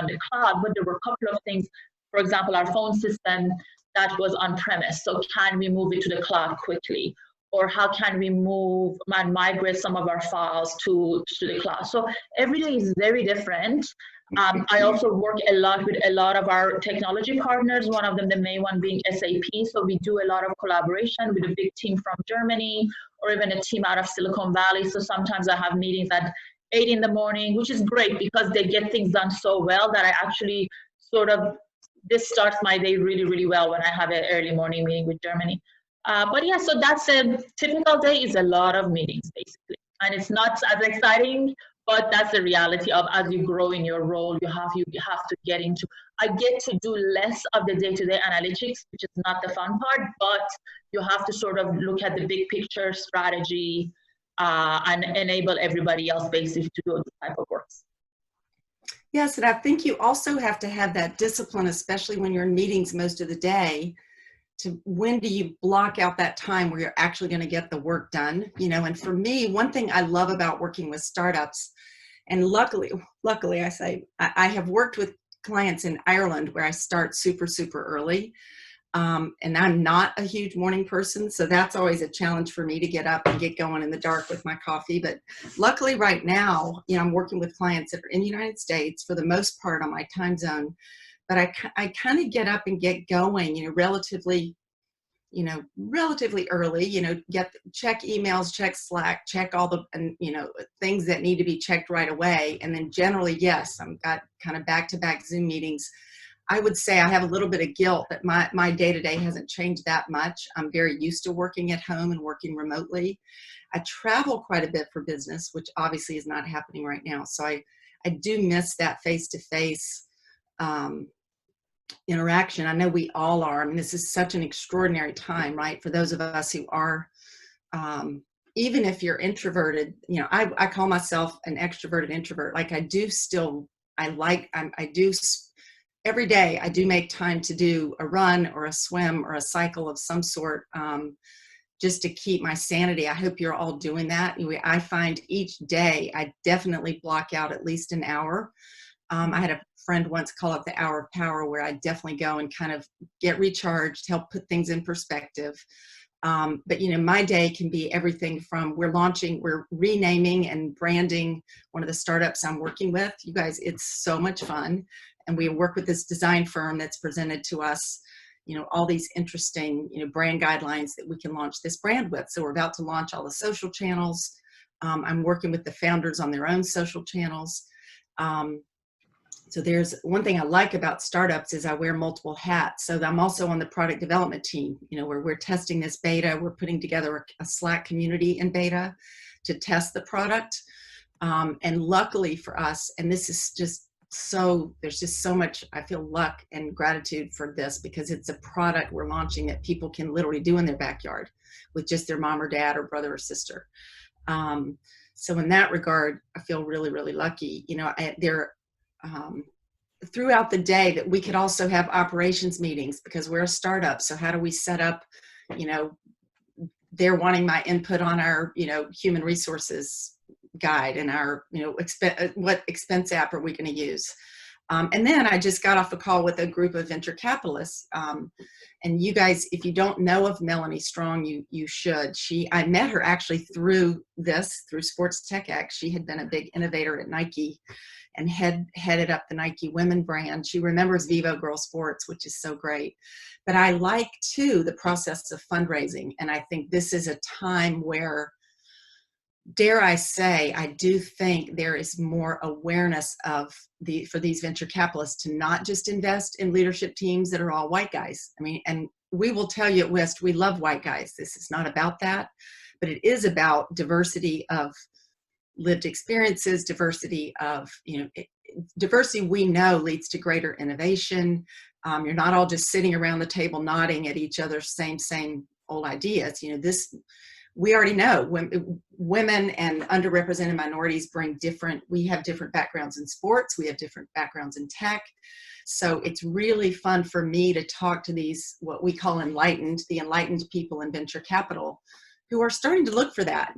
on the cloud, but there were a couple of things. For example, our phone system that was on premise. So can we move it to the cloud quickly? Or how can we move and migrate some of our files to the cloud? So every day is very different. I also work a lot with a lot of our technology partners, one of them, the main one being SAP. So we do a lot of collaboration with a big team from Germany or even a team out of Silicon Valley. So sometimes I have meetings at 8 in the morning, which is great because they get things done so well that I actually this starts my day really, really well when I have an early morning meeting with Germany. But yeah, so that's a typical day is a lot of meetings basically. And it's not as exciting, but that's the reality of as you grow in your role, you have to get into, I get to do less of the day-to-day analytics, which is not the fun part, but you have to sort of look at the big picture strategy and enable everybody else basically to do this type of work. Yes, and I think you also have to have that discipline, especially when you're in meetings most of the day, to when do you block out that time where you're actually going to get the work done, and for me, one thing I love about working with startups, and luckily I say, I have worked with clients in Ireland where I start super, super early. And I'm not a huge morning person, so that's always a challenge for me to get up and get going in the dark with my coffee. But luckily right now, I'm working with clients that are in the United States for the most part on my time zone. But I kind of get up and get going, relatively early, check emails, check Slack, check all the, things that need to be checked right away. And then generally, yes, I've got kind of back-to-back Zoom meetings. I would say I have a little bit of guilt that my day-to-day hasn't changed that much. I'm very used to working at home and working remotely. I travel quite a bit for business, which obviously is not happening right now. So I do miss that face-to-face interaction. I know we all are. I mean, this is such an extraordinary time, right? For those of us who are, even if you're introverted, I call myself an extroverted introvert. Like every day I do make time to do a run or a swim or a cycle of some sort, just to keep my sanity. I hope you're all doing that. I find each day I definitely block out at least an hour. I had a friend once call it the hour of power, where I definitely go and kind of get recharged, help put things in perspective. But my day can be everything from we're renaming and branding one of the startups I'm working with. You guys, it's so much fun. And we work with this design firm that's presented to us, all these interesting, brand guidelines that we can launch this brand with. So we're about to launch all the social channels. I'm working with the founders on their own social channels. So there's one thing I like about startups is I wear multiple hats. So I'm also on the product development team, where we're testing this beta. We're putting together a Slack community in beta to test the product. And luckily for us, and this is just there's just so much, I feel luck and gratitude for this, because it's a product we're launching that people can literally do in their backyard with just their mom or dad or brother or sister. So in that regard, I feel really, really lucky. Throughout the day that we could also have operations meetings, because we're a startup. So how do we set up, they're wanting my input on our, human resources guide and our, what expense app are we going to use? And then I just got off a call with a group of venture capitalists. And you guys, if you don't know of Melanie Strong, you should. I met her actually through SportsTechWorks. She had been a big innovator at Nike and headed up the Nike women brand. She remembers Vivo Girl Sports, which is so great. But I like, too, the process of fundraising. And I think this is a time where, dare I say, I do think there is more awareness for these venture capitalists to not just invest in leadership teams that are all white guys. I mean, and we will tell you at WiST, we love white guys. This is not about that, but it is about diversity of lived experiences, diversity we know leads to greater innovation. You're not all just sitting around the table nodding at each other's same old ideas. We already know women and underrepresented minorities we have different backgrounds in sports, we have different backgrounds in tech. So it's really fun for me to talk to these, what we call the enlightened people in venture capital, who are starting to look for that.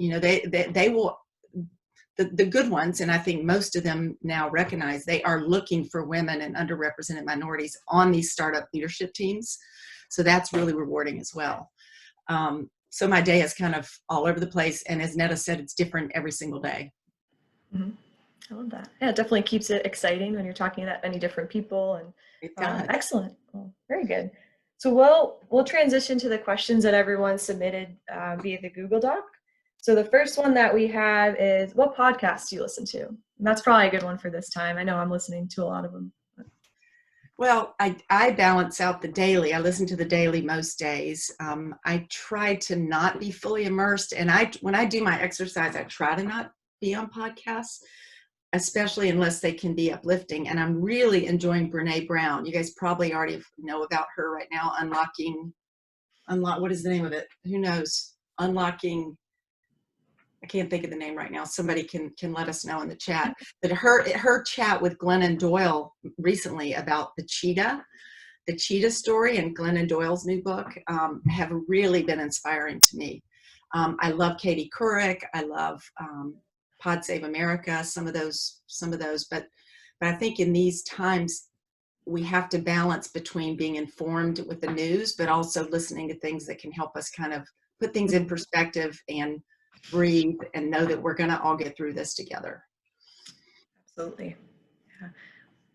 the good ones, and I think most of them now recognize they are looking for women and underrepresented minorities on these startup leadership teams. So that's really rewarding as well. So my day is kind of all over the place. And as Neda said, it's different every single day. Mm-hmm. I love that. Yeah, it definitely keeps it exciting when you're talking to that many different people. And It does. excellent. Well, very good. So we'll transition to the questions that everyone submitted via the Google Doc. So the first one that we have is, what podcasts do you listen to? And that's probably a good one for this time. I know I'm listening to a lot of them. Well, I balance out the daily. I listen to the daily most days. I try to not be fully immersed. And when I do my exercise, I try to not be on podcasts, especially unless they can be uplifting. And I'm really enjoying Brene Brown. You guys probably already know about her right now. What is the name of it? Who knows? Unlocking. I can't think of the name right now. Somebody can let us know in the chat. But her chat with Glennon Doyle recently about the cheetah story, and Glennon Doyle's new book have really been inspiring to me. I love Katie Couric. I love Pod Save America. Some of those. But I think in these times we have to balance between being informed with the news, but also listening to things that can help us kind of put things in perspective and breathe and know that we're going to all get through this together. Absolutely. Yeah.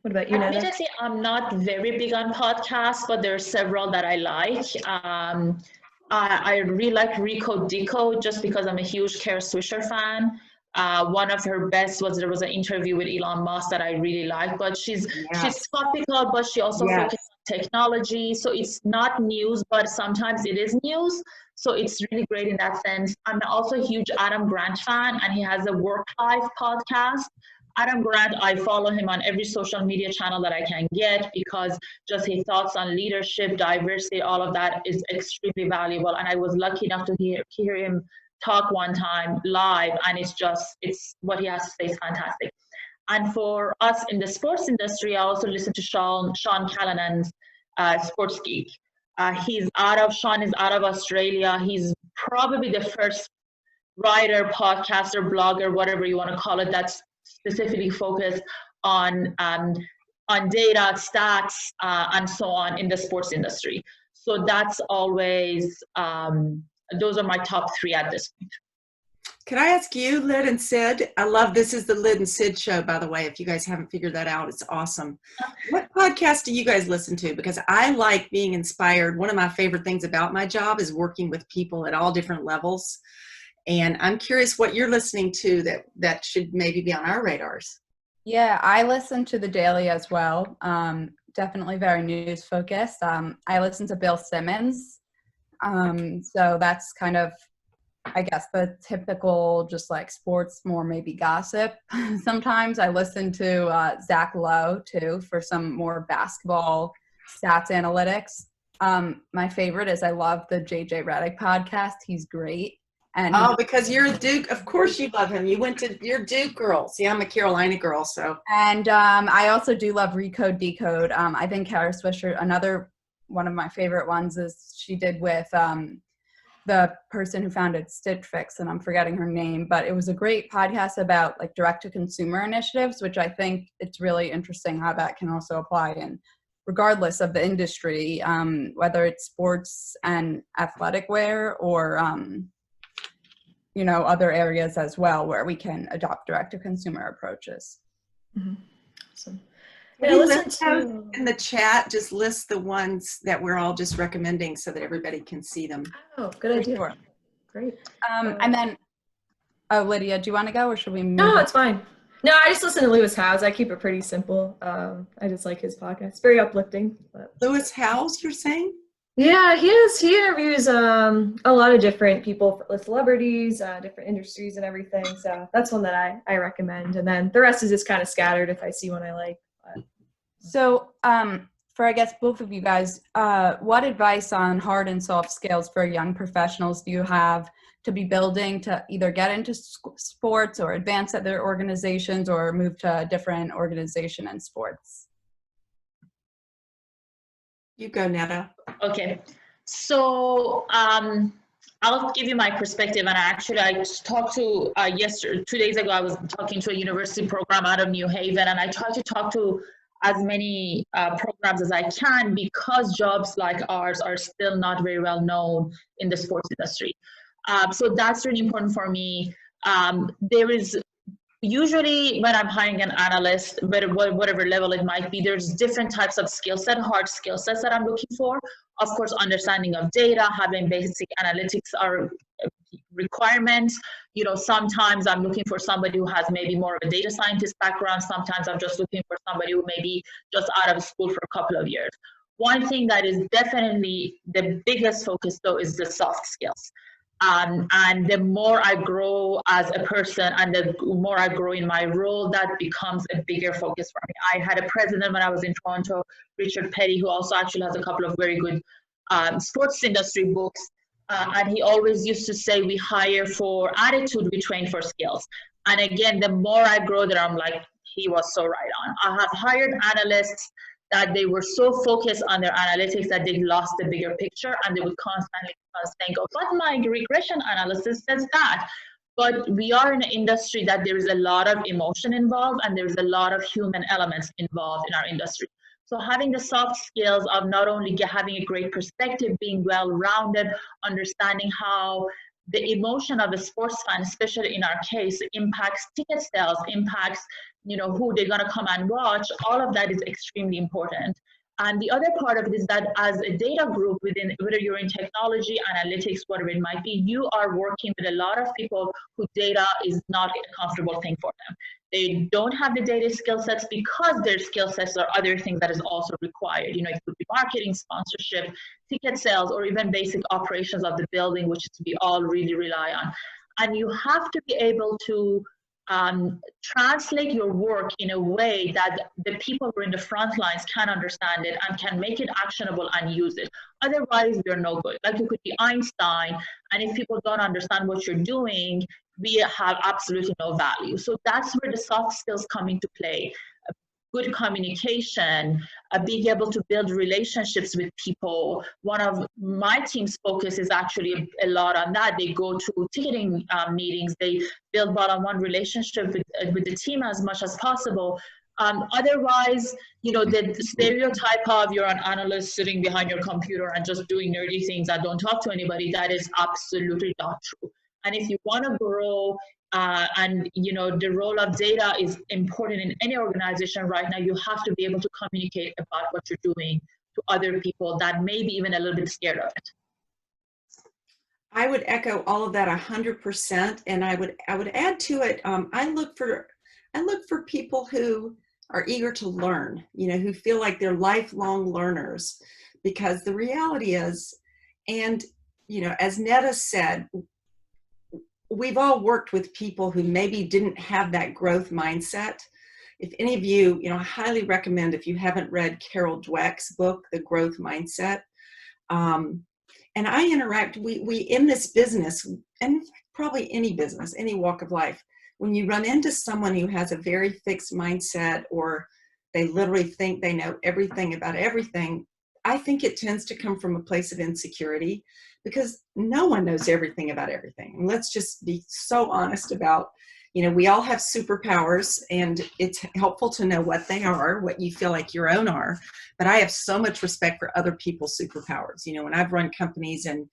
What about you, Neda? Admittedly, I'm not very big on podcasts, but there are several that I like. I really like Recode Decode just because I'm a huge Kara Swisher fan. One of her best was there was an interview with Elon Musk that I really like, but she's topical, but she also focuses on technology. So it's not news, but sometimes it is news. So it's really great in that sense. I'm also a huge Adam Grant fan, and he has a work life podcast. Adam Grant, I follow him on every social media channel that I can get because just his thoughts on leadership, diversity, all of that is extremely valuable. And I was lucky enough to hear him talk one time live, and it's what he has to say is fantastic. And for us in the sports industry, I also listen to Sean Callanan's Sports Geek. Sean is out of Australia. He's probably the first writer, podcaster, blogger, whatever you want to call it, that's specifically focused on data, stats, and so on in the sports industry. So that's always, those are my top three at this point. Can I ask you, Lyd and Sid? I love this is the Lyd and Sid show, by the way. If you guys haven't figured that out, it's awesome. What podcast do you guys listen to? Because I like being inspired. One of my favorite things about my job is working with people at all different levels. And I'm curious what you're listening to that should maybe be on our radars. Yeah, I listen to the Daily as well. Definitely very news focused. I listen to Bill Simmons. So that's kind of, I guess, the typical just like sports, more maybe gossip. Sometimes I listen to Zach Lowe too for some more basketball stats analytics. My favorite is I love the JJ Redick podcast. He's great. And because you're a Duke. Of course you love him. You're Duke girl. See, I'm a Carolina girl. So. And I also do love Recode Decode. I think Kara Swisher, another one of my favorite ones is she did with the person who founded Stitch Fix, and I'm forgetting her name, but it was a great podcast about like direct-to-consumer initiatives, which I think it's really interesting how that can also apply in regardless of the industry, whether it's sports and athletic wear or, other areas as well where we can adopt direct-to-consumer approaches. Mm-hmm. Awesome. In the chat, just list the ones that we're all just recommending so that everybody can see them. Oh, good idea. Sure. Great. And then, Lydia, do you want to go or should we move? No, it's fine. No, I just listen to Lewis Howes. I keep it pretty simple. I just like his podcast. It's very uplifting. But. Lewis Howes, you're saying? Yeah, he interviews a lot of different people, celebrities, different industries and everything. So that's one that I recommend. And then the rest is just kind of scattered if I see one I like. But. So for, I guess, both of you guys, what advice on hard and soft skills for young professionals do you have to be building to either get into sports or advance at their organizations or move to a different organization in sports? You go, Neda. Okay. So I'll give you my perspective. And I talked to yesterday, 2 days ago, I was talking to a university program out of New Haven, and I try to talk to as many programs as I can, because jobs like ours are still not very well known in the sports industry. So that's really important for me. There is usually, when I'm hiring an analyst, whatever level it might be, there's different types of skill set, hard skill sets that I'm looking for. Of course, understanding of data, having basic analytics are requirements. You know, sometimes I'm looking for somebody who has maybe more of a data scientist background. Sometimes I'm just looking for somebody who may be just out of school for a couple of years. One thing that is definitely the biggest focus, though, is the soft skills. And the more I grow as a person and the more I grow in my role, that becomes a bigger focus for me. I had a president when I was in Toronto, Richard Petty, who also actually has a couple of very good sports industry books. And he always used to say, we hire for attitude, we train for skills. And again, the more I grow there, I'm like, he was so right on. I have hired analysts that they were so focused on their analytics that they lost the bigger picture, and they would constantly go, but my regression analysis says that. But we are in an industry that there is a lot of emotion involved, and there's a lot of human elements involved in our industry. So having the soft skills of not only having a great perspective, being well-rounded, understanding how the emotion of a sports fan, especially in our case, impacts ticket sales, impacts, you know, who they're going to come and watch. All of that is extremely important. And the other part of it is that as a data group, within, whether you're in technology, analytics, whatever it might be, you are working with a lot of people who data is not a comfortable thing for them. They don't have the data skill sets because their skill sets are other things that is also required. You know, it could be marketing, sponsorship, ticket sales, or even basic operations of the building, which we all really rely on. And you have to be able to translate your work in a way that the people who are in the front lines can understand it and can make it actionable and use it. Otherwise, you're no good. Like, you could be Einstein, and if people don't understand what you're doing, we have absolutely no value. So that's where the soft skills come into play. Good communication, being able to build relationships with people. One of my team's focus is actually a lot on that. They go to ticketing meetings. They build one-on-one relationship with the team as much as possible. Otherwise, you know, the stereotype of you're an analyst sitting behind your computer and just doing nerdy things that don't talk to anybody, that is absolutely not true. And if you want to grow, and you know, the role of data is important in any organization right now, you have to be able to communicate about what you're doing to other people that may be even a little bit scared of it. I would echo all of that 100%, and I would add to it. I look for people who are eager to learn, you know, who feel like they're lifelong learners, because the reality is, and you know, as Neda said, we've all worked with people who maybe didn't have that growth mindset. If any of you, you know, I highly recommend, if you haven't read Carol Dweck's book, The Growth Mindset. And I interact, we in this business, and probably any business, any walk of life, when you run into someone who has a very fixed mindset, or they literally think they know everything about everything, I think it tends to come from a place of insecurity, because no one knows everything about everything. And let's just be so honest about, you know, we all have superpowers, and it's helpful to know what they are, what you feel like your own are. But I have so much respect for other people's superpowers. You know, when I've run companies and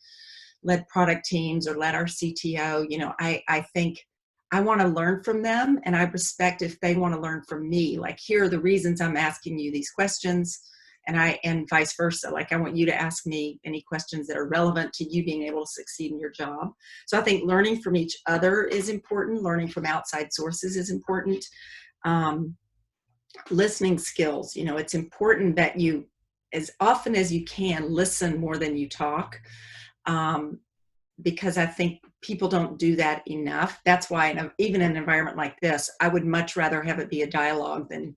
led product teams or led our CTO, you know, I think I want to learn from them, and I respect if they want to learn from me. Like, here are the reasons I'm asking you these questions. And vice versa. Like, I want you to ask me any questions that are relevant to you being able to succeed in your job. So I think learning from each other is important. Learning from outside sources is important. Listening skills, you know, it's important that you, as often as you can, listen more than you talk. Because I think people don't do that enough. That's why even in an environment like this, I would much rather have it be a dialogue than,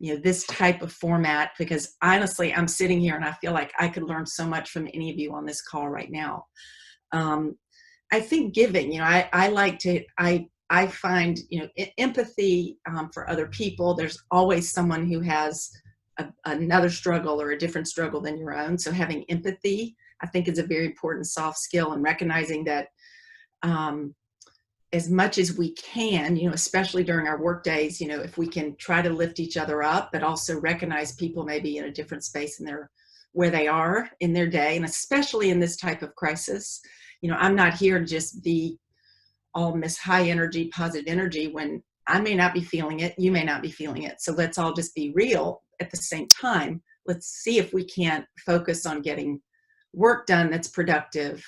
you know, this type of format, because honestly, I'm sitting here and I feel like I could learn so much from any of you on this call right now. I think giving, you know, I find, you know, empathy for other people. There's always someone who has another struggle or a different struggle than your own. So having empathy I think is a very important soft skill, and recognizing that as much as we can, especially during our work days, if we can try to lift each other up, but also recognize people maybe in a different space in where they are in their day, and especially in this type of crisis. I'm not here to just be all Miss High Energy, positive energy, when I may not be feeling it, you may not be feeling it. So let's all just be real at the same time. Let's see if we can't focus on getting work done that's productive.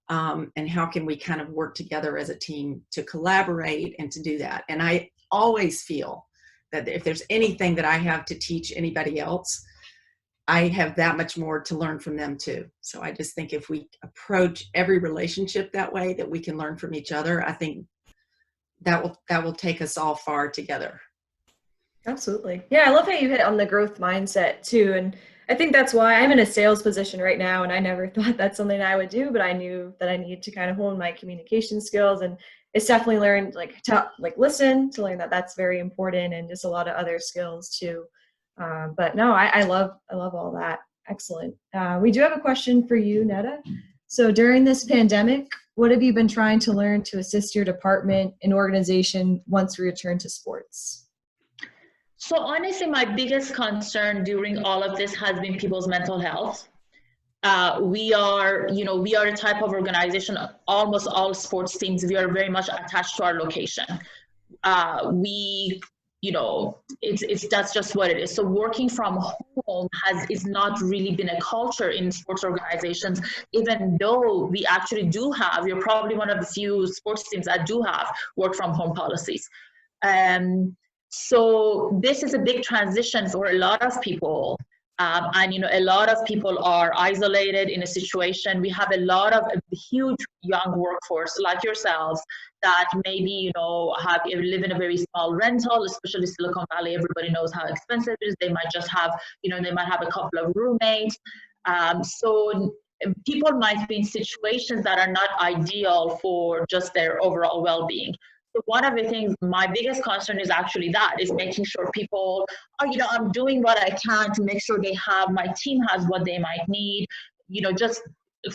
And how can we kind of work together as a team to collaborate and to do that? And I always feel that if there's anything that I have to teach anybody else, I have that much more to learn from them too. So I just think if we approach every relationship that way, that we can learn from each other, I think that will take us all far together. Absolutely. Yeah, I love how you hit on the growth mindset too. And I think that's why I'm in a sales position right now, and I never thought that's something I would do, but I knew that I needed to kind of hone my communication skills, and it's definitely learned to listen, to learn that that's very important, and just a lot of other skills too. But no, I love all that. Excellent. We do have a question for you, Neda. So during this pandemic, what have you been trying to learn to assist your department and organization once we return to sports? So honestly, my biggest concern during all of this has been people's mental health. We are a type of organization, almost all sports teams, we are very much attached to our location. That's just what it is. So working from home is not really been a culture in sports organizations, even though we actually do have, you're probably one of the few sports teams that do have work from home policies. So this is a big transition for a lot of people. And a lot of people are isolated in a situation. We have a huge young workforce like yourselves that maybe live in a very small rental, especially Silicon Valley. Everybody knows how expensive it is. They might just have they might have a couple of roommates. So people might be in situations that are not ideal for just their overall well-being. So one of the things, my biggest concern is actually is making sure people are, I'm doing what I can to make sure my team has what they might need, just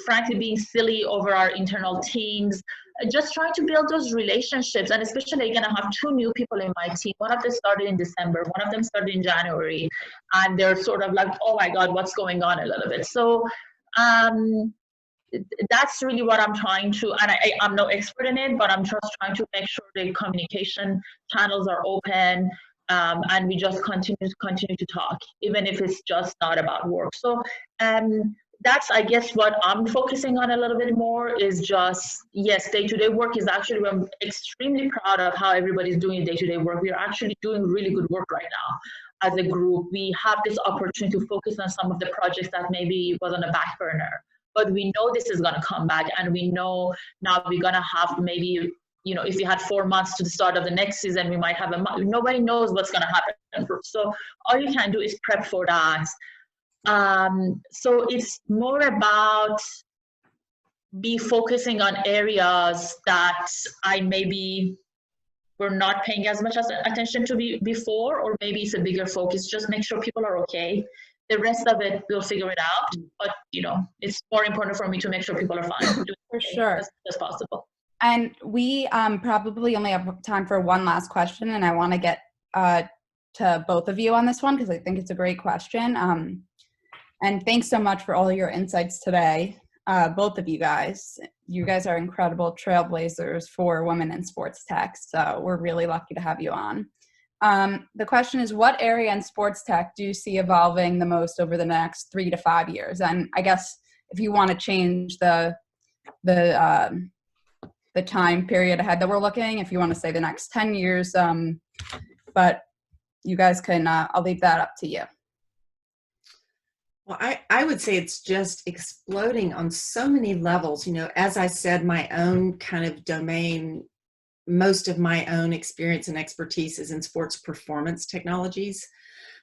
frankly being silly over our internal teams, just trying to build those relationships. And especially, again, I have 2 new people in my team. One of them started in December, one of them started in January, and they're sort of like, oh my God, what's going on a little bit. So, that's really what I'm trying to, and I'm no expert in it, but I'm just trying to make sure the communication channels are open, and we just continue to talk, even if it's just not about work. So that's, I guess, what I'm focusing on a little bit more is just, yes, day-to-day work is actually, I'm extremely proud of how everybody's doing day-to-day work. We're actually doing really good work right now as a group. We have this opportunity to focus on some of the projects that maybe was on a back burner. But we know this is going to come back, and we know now we're going to have maybe, if we had 4 months to the start of the next season, we might have nobody knows what's going to happen. So all you can do is prep for that. So it's more about focusing on areas that I maybe were not paying as much attention to before, or maybe it's a bigger focus. Just make sure people are okay. The rest of it, we'll figure it out. But, it's more important for me to make sure people are fine. For sure. As possible. And we probably only have time for one last question, and I want to get to both of you on this one because I think it's a great question. And thanks so much for all your insights today, both of you guys. You guys are incredible trailblazers for women in sports tech, so we're really lucky to have you on. The question is, what area in sports tech do you see evolving the most over the next 3 to 5 years? And I guess if you want to change the time period ahead that we're looking, if you want to say the next 10 years, but you guys can, I'll leave that up to you. Well, I would say it's just exploding on so many levels. As I said, my own kind of domain, most of my own experience and expertise is in sports performance technologies.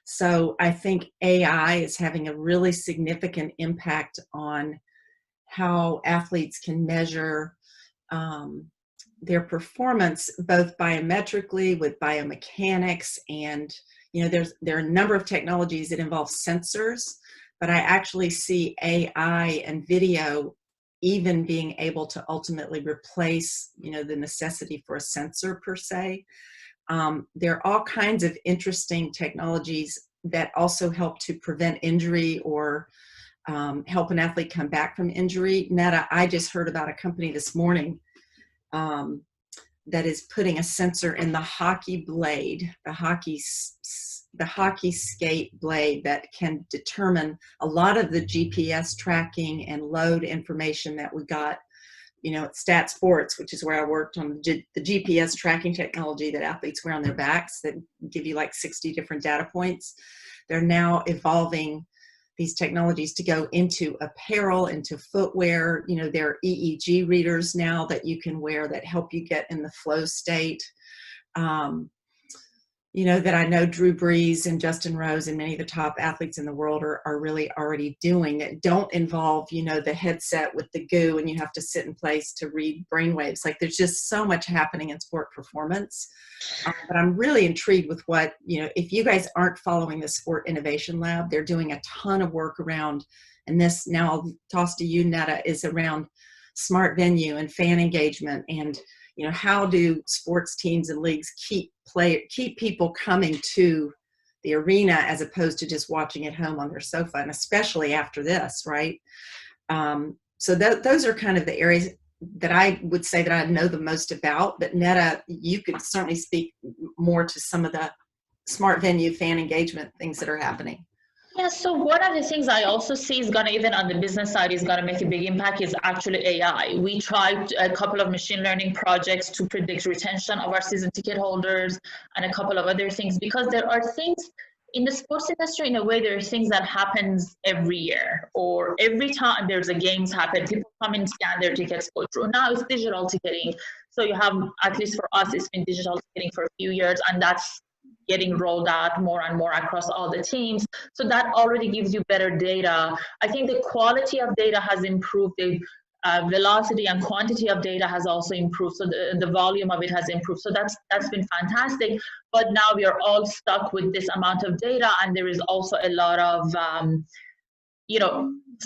So I think AI is having a really significant impact on how athletes can measure their performance, both biometrically with biomechanics, and there are a number of technologies that involve sensors but I actually see AI and video even being able to ultimately replace, the necessity for a sensor per se. There are all kinds of interesting technologies that also help to prevent injury or help an athlete come back from injury. Neda, I just heard about a company this morning that is putting a sensor in the hockey blade, the hockey skate blade, that can determine a lot of the GPS tracking and load information that we got, at Stat Sports, which is where I worked on the GPS tracking technology that athletes wear on their backs that give you like 60 different data points. They're now evolving these technologies to go into apparel, into footwear. There are EEG readers now that you can wear that help you get in the flow state. That I know Drew Brees and Justin Rose and many of the top athletes in the world are really already doing, that don't involve, the headset with the goo and you have to sit in place to read brainwaves. Like, there's just so much happening in sport performance. But I'm really intrigued with what, if you guys aren't following the Sport Innovation Lab, they're doing a ton of work around, and this, now I'll toss to you, Neda, is around smart venue and fan engagement, and how do sports teams and leagues keep people coming to the arena as opposed to just watching at home on their sofa, and especially after this, right? So those are kind of the areas that I would say that I know the most about. But Neda, you could certainly speak more to some of the smart venue fan engagement things that are happening. Yeah, so one of the things I also see is gonna, even on the business side, is gonna make a big impact is actually AI. We tried a couple of machine learning projects to predict retention of our season ticket holders and a couple of other things, because there are things in the sports industry, in a way, there are things that happens every year, or every time there's a games happen, people come and scan their tickets, go through. Now it's digital ticketing. So you have, at least for us, it's been digital ticketing for a few years, and that's getting rolled out more and more across all the teams. So that already gives you better data. I think the quality of data has improved. The velocity and quantity of data has also improved. So the volume of it has improved. So that's been fantastic. But now we are all stuck with this amount of data, and there is also a lot of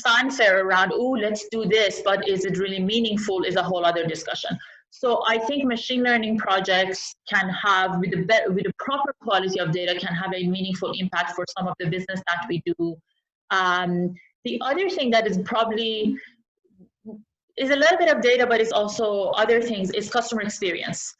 fanfare around, oh, let's do this, but is it really meaningful is a whole other discussion. So I think machine learning projects can have, with the proper quality of data, can have a meaningful impact for some of the business that we do. The other thing that is probably is a little bit of data, but it's also other things, is customer experience.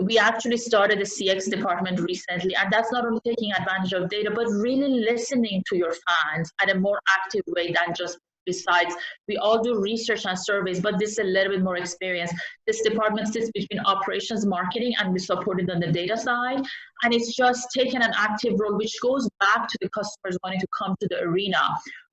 We actually started a CX department recently, and that's not only taking advantage of data, but really listening to your fans at a more active way than just besides. We all do research and surveys, but this is a little bit more experience. This department sits between operations, marketing, and we support it on the data side. And it's just taken an active role, which goes back to the customers wanting to come to the arena.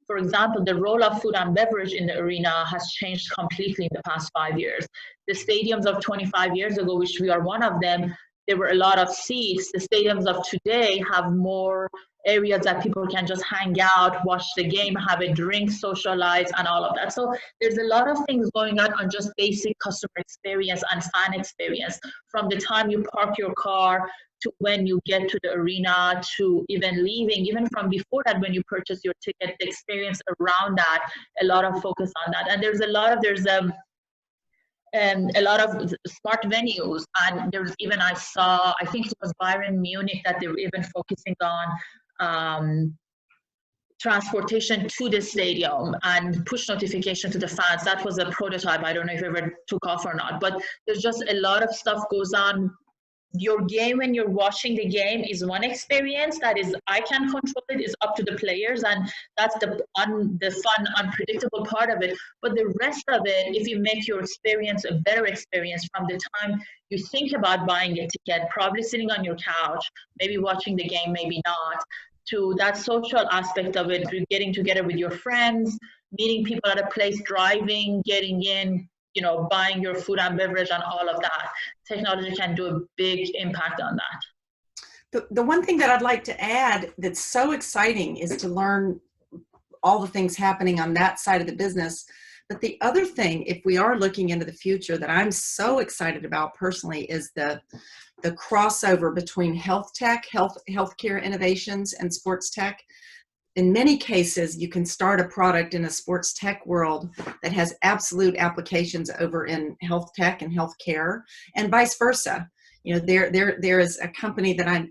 For example, the role of food and beverage in the arena has changed completely in the past 5 years. The stadiums of 25 years ago, which we are one of them, there were a lot of seats. The stadiums of today have more areas that people can just hang out, watch the game, have a drink, socialize, and all of that. So there's a lot of things going on just basic customer experience and fan experience, from the time you park your car to when you get to the arena, to even leaving, even from before that, when you purchase your ticket, the experience around that, a lot of focus on that. And there's a lot of smart venues, and there's even, I think it was Bayern Munich, that they were even focusing on transportation to the stadium and push notification to the fans. That was a prototype. I don't know if it ever took off or not, but there's just a lot of stuff goes on. Your game, when you're watching the game, is one experience that is, I can control it, is up to the players, and that's the fun, unpredictable part of it. But the rest of it, if you make your experience a better experience from the time you think about buying a ticket, probably sitting on your couch, maybe watching the game, maybe not, to that social aspect of it, getting together with your friends, meeting people at a place, driving, getting in, buying your food and beverage, and all of that. Technology can do a big impact on that. The one thing that I'd like to add that's so exciting is to learn all the things happening on that side of the business. But the other thing, if we are looking into the future, that I'm so excited about personally, is the crossover between health tech, healthcare innovations, and sports tech. in many cases, you can start a product in a sports tech world that has absolute applications over in health tech and healthcare, and vice versa. You know, there is a company that I'm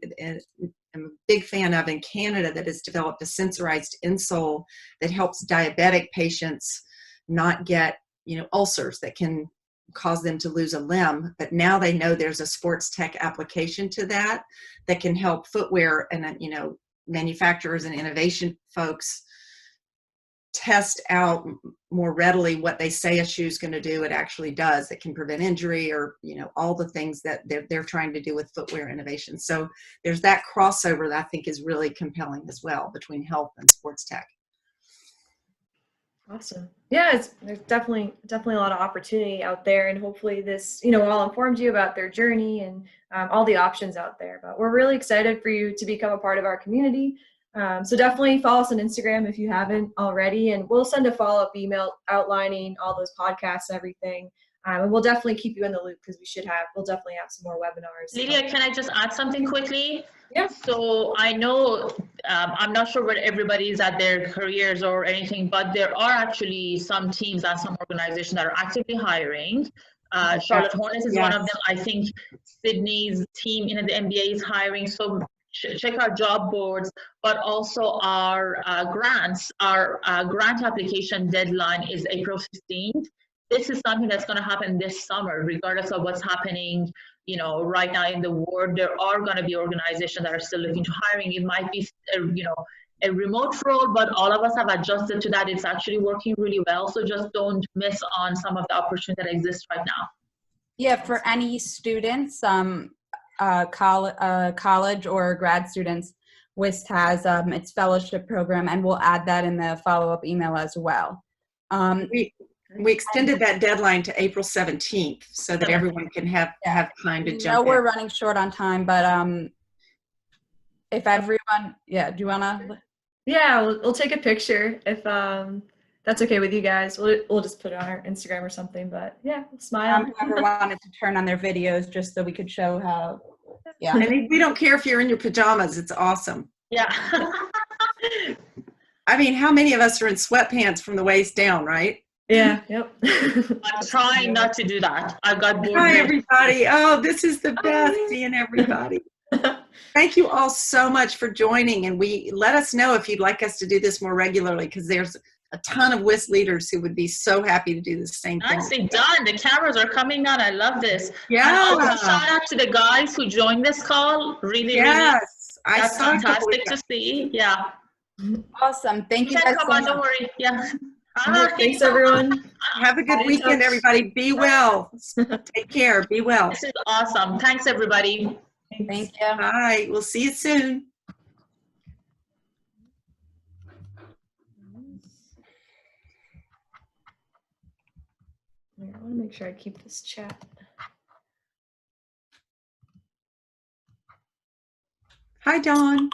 a big fan of in Canada that has developed a sensorized insole that helps diabetic patients not get, you know, ulcers that can cause them to lose a limb. But now they know there's a sports tech application to that that can help footwear and, you know, manufacturers and innovation folks test out more readily what they say a shoe is going to do. It actually does. It can prevent injury, or, you know, all the things that they're trying to do with footwear innovation. So there's that crossover that I think is really compelling as well between health and sports tech. Awesome. Yeah, there's definitely a lot of opportunity out there, and hopefully this, you know, all informed you about their journey and all the options out there. But we're really excited for you to become a part of our community. So definitely follow us on Instagram if you haven't already, and we'll send a follow-up email outlining all those podcasts and everything. And we'll definitely keep you in the loop, because we'll definitely have some more webinars. Lydia, can I just add something quickly? Yeah. So I know, I'm not sure where everybody is at their careers or anything, but there are actually some teams and some organizations that are actively hiring. Charlotte Hornets is one of them. I think Sydney's team in the NBA is hiring. So check our job boards, but also our grants. Our grant application deadline is April 15th. This is something that's going to happen this summer, regardless of what's happening, you know, right now in the world. There are going to be organizations that are still looking to hiring. It might be, you know, a remote role, but all of us have adjusted to that. It's actually working really well. So just don't miss on some of the opportunities that exist right now. Yeah, for any students, college or grad students, WiST has its fellowship program, and we'll add that in the follow-up email as well. We extended that deadline to April 17th so that everyone can have time to jump in. We're running short on time, but if everyone, do you want to? Yeah, we'll take a picture if that's okay with you guys. We'll just put it on our Instagram or something, but yeah, smile. Whoever wanted to turn on their videos just so we could show how, And we don't care if you're in your pajamas. It's awesome. Yeah. I mean, how many of us are in sweatpants from the waist down, right? Yeah, yep. I'm trying not to do that. I got bored. Hi, everybody. Oh, this is the best, seeing everybody. Thank you all so much for joining, and let us know if you'd like us to do this more regularly, because there's a ton of WiST leaders who would be so happy to do the same thing. Nicely done. The cameras are coming on. I love this. Yeah. And also shout out to the guys who joined this call. Really, yes, that's fantastic to see. Yeah. Awesome. Thank you guys Come so on, much. don't worry. Yeah. Thanks, everyone. Have a good weekend, everybody. Be well. Take care. Be well. This is awesome. Thanks, everybody. Thank you. Bye. We'll see you soon. I want to make sure I keep this chat. Hi, Dawn.